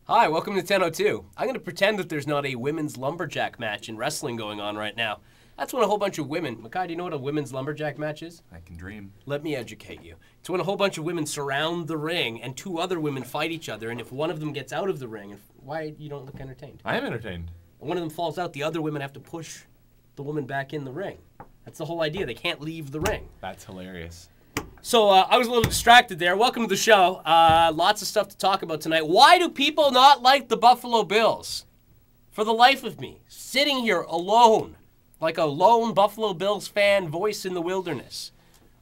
Hi, welcome to 10:02. I'm going to pretend that there's not a women's lumberjack match in wrestling going on right now. That's when a whole bunch of women... Makai, do you know what a women's lumberjack match is? I can dream. Let me educate you. It's when a whole bunch of women surround the ring and two other women fight each other, and if one of them gets out of the ring... Why you don't look entertained? I am entertained. When one of them falls out, the other women have to push the woman back in the ring. That's the whole idea. They can't leave the ring. That's hilarious. So I was a little distracted there. Welcome to the show. Lots of stuff to talk about tonight. Why do people not like the Buffalo Bills? For the life of me, sitting here alone, like a lone Buffalo Bills fan, voice in the wilderness.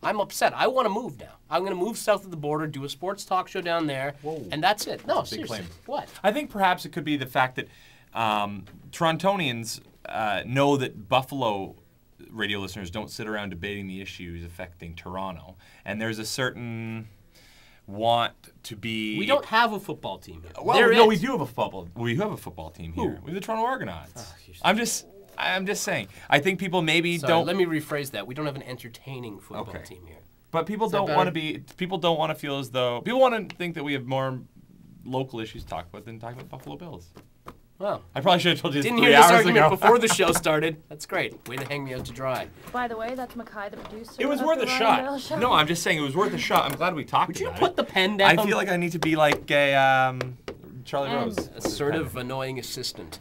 I'm upset. I want to move now. I'm going to move south of the border, do a sports talk show down there, and that's it. No, seriously. Claim. What? I think perhaps it could be the fact that Torontonians know that Buffalo radio listeners don't sit around debating the issues affecting Toronto, and there's a certain want to be. We don't have a football team here. Well, no, we do have a football. We have a football team here. We have the Toronto Argonauts. Oh, I'm just saying. I think people maybe Sorry, don't. Let me rephrase that. We don't have an entertaining football team here. But people don't want to be. People don't want to feel as though people want to think that we have more local issues to talk about than talking about Buffalo Bills. Well, I probably should have told you this didn't 3 hear this hours argument ago. before the show started. That's great. Way to hang me out to dry. By the way, that's Makai, the producer. It was of worth the a Ryan Doyle shot. Show. No, I'm just saying it was worth a shot. I'm glad we talked Would you about put the pen down? I feel like I need to be like a Charlie Rose. A sort of annoying assistant.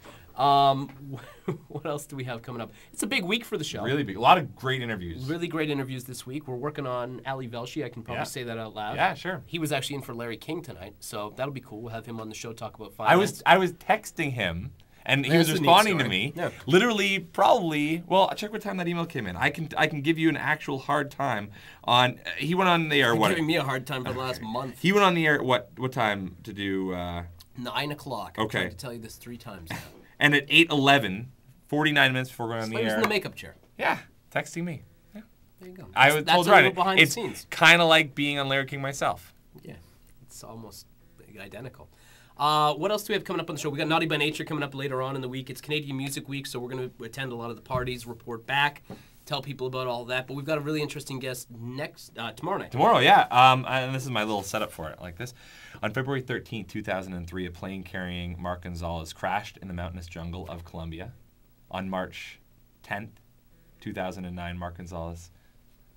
What else do we have coming up? It's a big week for the show. Really big. A lot of great interviews. Really great interviews this week. We're working on Ali Velshi. I can probably say that out loud. Yeah, sure. He was actually in for Larry King tonight, so that'll be cool. We'll have him on the show, talk about finance. I was texting him, and he was That's a neat responding to story. me. Yeah. Literally, probably. Well, check what time that email came in. I can give you an actual hard time on. He went on the air. You're giving me a hard time for the last month. He went on the air. What time to do? 9 o'clock. I'm trying to tell you this 3 times now. And at 8:11, 49 minutes before going on the He was air. in the makeup chair. Yeah, texting me. Yeah. There you go. I was told a right. little behind the It's scenes. kind of like being on Larry King myself. Yeah, it's almost identical. What else do we have coming up on the show? We got Naughty by Nature coming up later on in the week. It's Canadian Music Week, so we're going to attend a lot of the parties, report back, tell people about all that. But we've got a really interesting guest tomorrow night. Tomorrow, yeah. And this is my little setup for it, like this. On February 13th, 2003, a plane carrying Mark Gonzalez crashed in the mountainous jungle of Colombia. On March 10th, 2009, Mark Gonzalez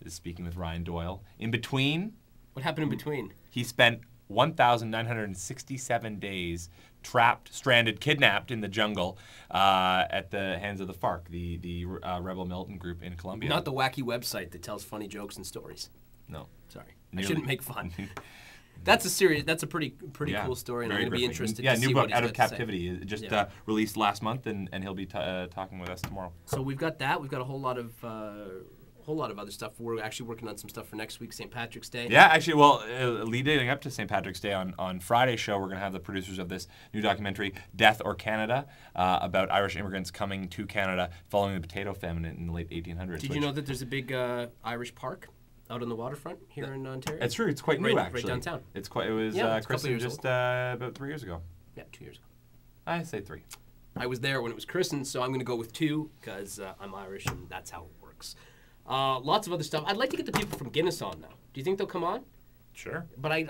is speaking with Ryan Doyle. In between... What happened in between? He spent 1,967 days trapped, stranded, kidnapped in the jungle at the hands of the FARC, the rebel militant group in Colombia. Not the wacky website that tells funny jokes and stories. No. Sorry. I shouldn't make fun. That's a pretty yeah, cool story, and I'm going to be interested to see new what book, he's Out of got to say. Captivity. It just released last month, and he'll be talking with us tomorrow. So we've got that. We've got a whole lot of other stuff. We're actually working on some stuff for next week, St. Patrick's Day. Yeah, actually, well, leading up to St. Patrick's Day on Friday's show, we're going to have the producers of this new documentary, Death or Canada, about Irish immigrants coming to Canada following the potato famine in the late 1800s. Did you know that there's a big Irish park out on the waterfront here in Ontario? It's true. It's quite new, actually. Right downtown. It was christened just about 3 years ago. Yeah, 2 years ago. I say 3. I was there when it was christened, so I'm going to go with 2 because I'm Irish and that's how it works. Lots of other stuff. I'd like to get the people from Guinness on now. Do you think they'll come on? Sure. But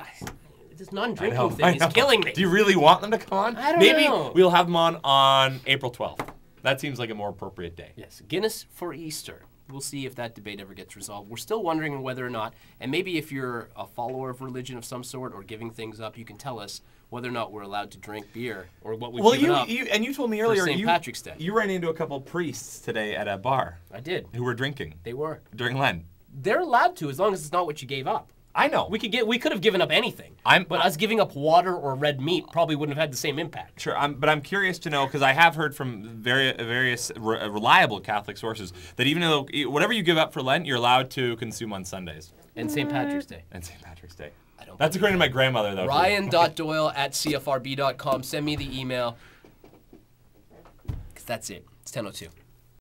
this non-drinking thing is killing me. Do you really want them to come on? I don't Maybe know. we'll have them on April 12th. That seems like a more appropriate day. Yes, Guinness for Easter. We'll see if that debate ever gets resolved. We're still wondering whether or not, and maybe if you're a follower of religion of some sort or giving things up, you can tell us whether or not we're allowed to drink beer or what we've given up. You told me earlier St. Patrick's Day. You ran into a couple priests today at a bar. I did. Who were drinking. They were. During Lent. They're allowed to as long as it's not what you gave up. I know. We could have given up anything. But us giving up water or red meat probably wouldn't have had the same impact. Sure, but I'm curious to know, because I have heard from various reliable Catholic sources that even though whatever you give up for Lent, you're allowed to consume on Sundays. And St. Patrick's Day. And St. Patrick's Day. That's according to my grandmother, though. Ryan.Doyle@cfrb.com. Send me the email. Because that's it. It's 10:02.